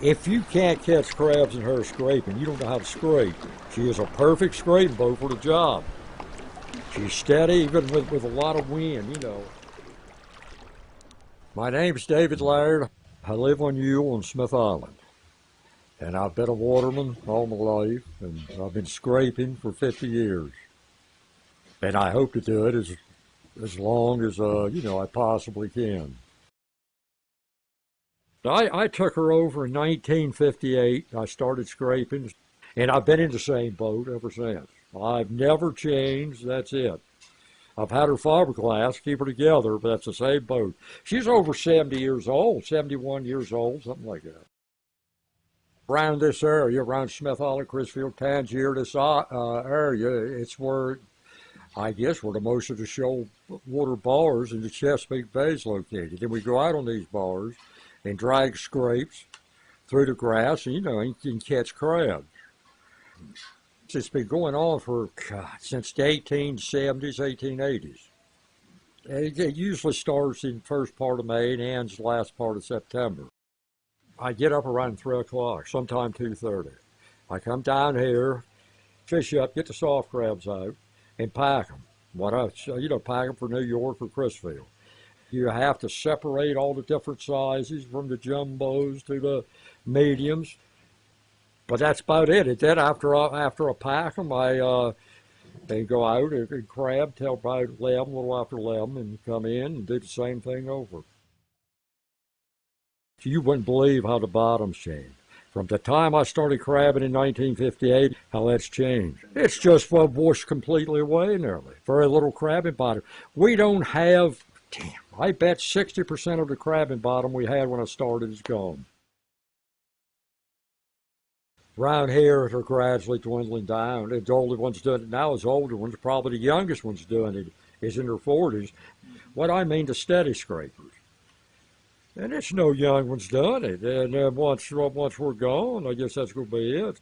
If you can't catch crabs in her scraping, you don't know how to scrape. She is a perfect scraping boat for the job. She's steady even with a lot of wind. My name's David Laird. I live on Yule and Smith Island. And I've been a waterman all my life, and I've been scraping for 50 years. And I hope to do it as long as, I possibly can. I took her over in 1958. I started scraping, and I've been in the same boat ever since. I've never changed. That's it. I've had her fiberglass, keep her together, but that's the same boat. She's over 70 years old, 71 years old, something like that. Around this area, around Smith Island, Crisfield, Tangier, this area, it's where, I guess, where the most of the shoal water bars in the Chesapeake Bay is located. Then we go out on these bars and drag scrapes through the grass, and you can catch crabs. It's been going on for, God, since the 1870s, 1880s. It usually starts in first part of May and ends last part of September. I get up around 3 o'clock, sometime 2:30. I come down here, fish up, get the soft crabs out, and pack them. Pack them for New York or Crisfield. You have to separate all the different sizes from the jumbos to the mediums. But that's about it. And then after I pack them, they go out and crab till about 11, a little after 11, and come in and do the same thing over. You wouldn't believe how the bottom's changed. From the time I started crabbing in 1958, how that's changed. It's just washed completely away nearly. Very little crabbing bottom. We don't have, damn, I bet 60% of the crabbing bottom we had when I started is gone. Around here, they're gradually dwindling down. The older ones doing it now is older ones. Probably the youngest ones doing it is in their 40s. What I mean, the steady scrapers. And it's no young ones doing it. And once we're gone, I guess that's going to be it.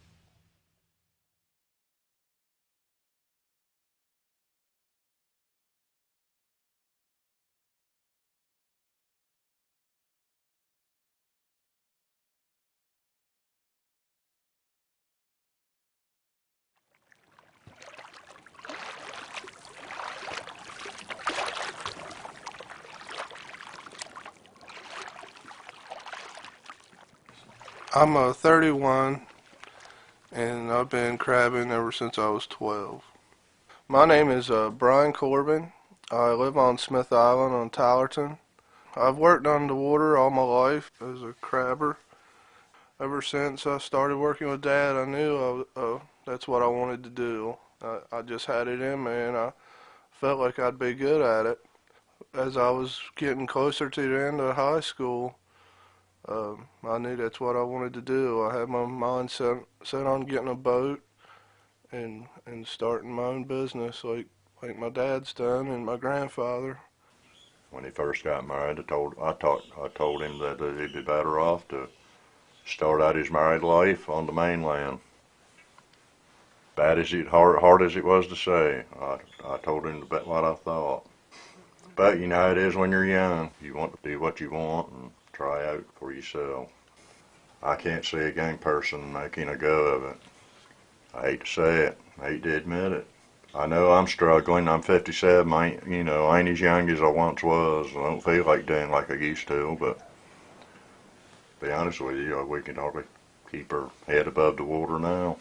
I'm 31 and I've been crabbing ever since I was 12. My name is Brian Corbin. I live on Smith Island on Tylerton. I've worked underwater all my life as a crabber. Ever since I started working with Dad, I knew that's what I wanted to do. I just had it in me and I felt like I'd be good at it. As I was getting closer to the end of high school, I knew that's what I wanted to do. I had my mind set on getting a boat and starting my own business like my dad's done and my grandfather. When he first got married, I told him that he'd be better off to start out his married life on the mainland. Hard as it was to say, I told him about what I thought. But you know how it is when you're young. You want to do what you want and try out for yourself. I can't see a young person making a go of it. I hate to say it. I hate to admit it. I know I'm struggling. I'm 57. I ain't as young as I once was. I don't feel like doing like I used to, but to be honest with you, we can hardly keep our head above the water now.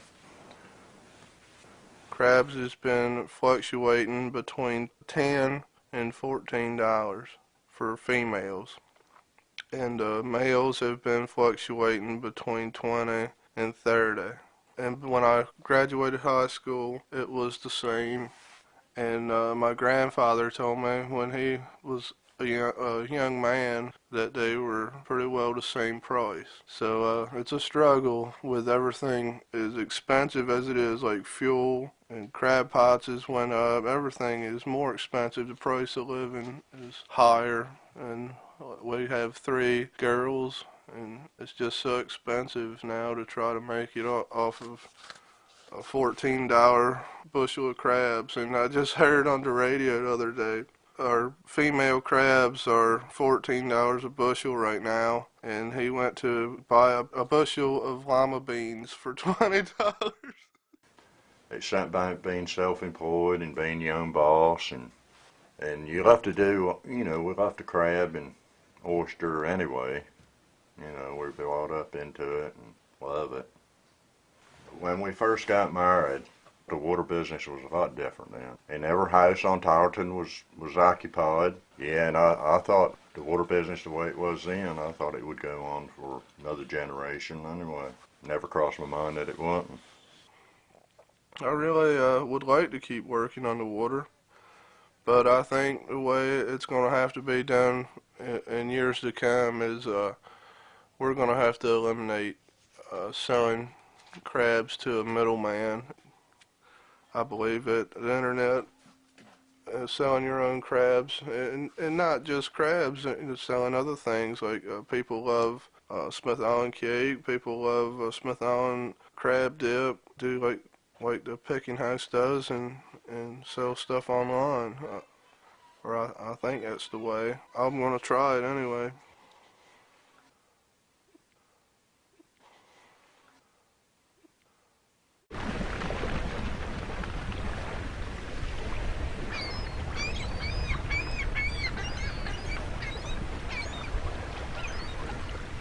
Crabs has been fluctuating between $10 and $14 for females, and males have been fluctuating between 20 and 30. And when I graduated high school, it was the same. And my grandfather told me when he was a young man that they were pretty well the same price. So it's a struggle with everything as expensive as it is, like fuel and crab pots has went up. Everything is more expensive. The price of living is higher, and we have 3 girls, and it's just so expensive now to try to make it off of a $14 bushel of crabs. And I just heard on the radio the other day our female crabs are $14 a bushel right now, and he went to buy a bushel of lima beans for $20. It's something about being self-employed and being your own boss, and you have to do, you know, we love to crab and oyster anyway. You know, we're brought up into it and love it. When we first got married, the water business was a lot different then. And every house on Tylerton was occupied. Yeah, and I thought the water business the way it was then, I thought it would go on for another generation anyway. Never crossed my mind that it wouldn't. I really would like to keep working on the water, but I think the way it's going to have to be done in years to come is we're going to have to eliminate selling crabs to a middleman. I believe that the internet, selling your own crabs, and not just crabs, selling other things like people love Smith Island cake, people love Smith Island crab dip, do like the Picking House does, and sell stuff online. Or I think that's the way. I'm going to try it anyway.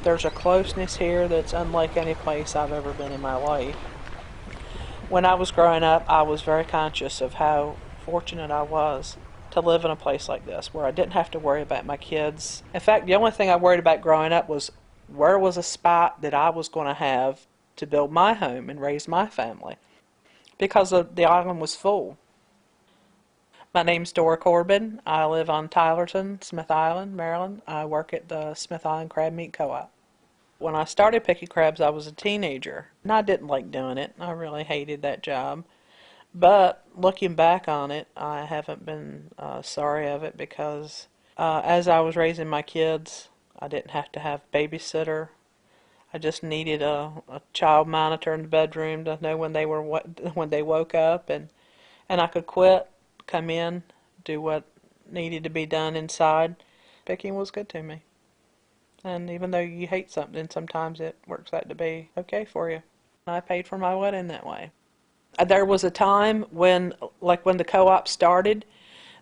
There's a closeness here that's unlike any place I've ever been in my life. When I was growing up, I was very conscious of how fortunate I was to live in a place like this, where I didn't have to worry about my kids. In fact, the only thing I worried about growing up was where was a spot that I was going to have to build my home and raise my family, because the island was full. My name's Dora Corbin. I live on Tylerton, Smith Island, Maryland. I work at the Smith Island Crab Meat Co-op. When I started picking crabs, I was a teenager, and I didn't like doing it. I really hated that job. But looking back on it, I haven't been sorry of it, because as I was raising my kids, I didn't have to have a babysitter. I just needed a child monitor in the bedroom to know when they woke up, and I could quit, come in, do what needed to be done inside. Picking was good to me. And even though you hate something, sometimes it works out to be okay for you. I paid for my wedding that way. There was a time when the co-op started,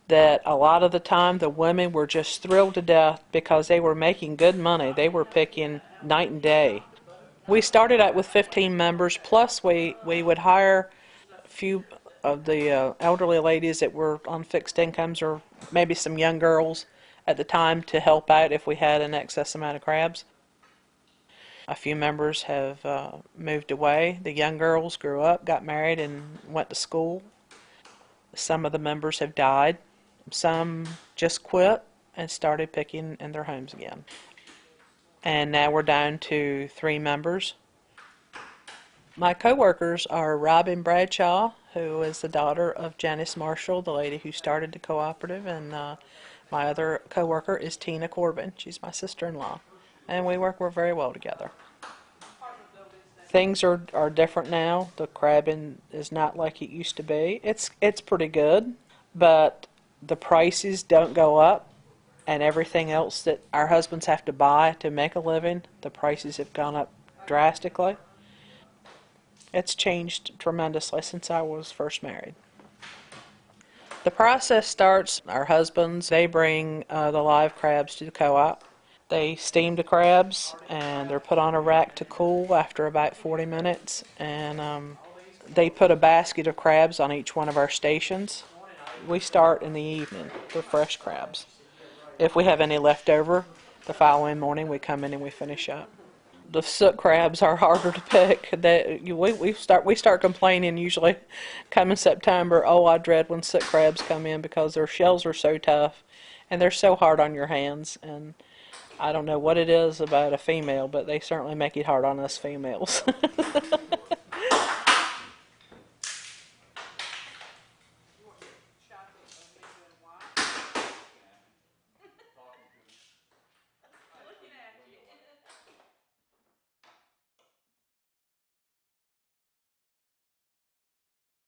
that a lot of the time the women were just thrilled to death because they were making good money. They were picking night and day. We started out with 15 members, plus we would hire a few of the elderly ladies that were on fixed incomes, or maybe some young girls at the time, to help out if we had an excess amount of crabs. A few members have moved away. The young girls grew up, got married, and went to school. Some of the members have died. Some just quit and started picking in their homes again. And now we're down to 3 members. My co-workers are Robin Bradshaw, who is the daughter of Janice Marshall, the lady who started the cooperative, and my other co-worker is Tina Corbin. She's my sister-in-law, and we work very well together. Things are different now. The crabbing is not like it used to be. It's pretty good, but the prices don't go up, and everything else that our husbands have to buy to make a living, the prices have gone up drastically. It's changed tremendously since I was first married. The process starts, our husbands, they bring the live crabs to the co-op. They steam the crabs, and they're put on a rack to cool after about 40 minutes. And they put a basket of crabs on each one of our stations. We start in the evening with fresh crabs. If we have any left over, the following morning we come in and we finish up. The soot crabs are harder to pick. We start complaining usually come in September. Oh, I dread when soot crabs come in, because their shells are so tough and they're so hard on your hands. And I don't know what it is about a female, but they certainly make it hard on us females.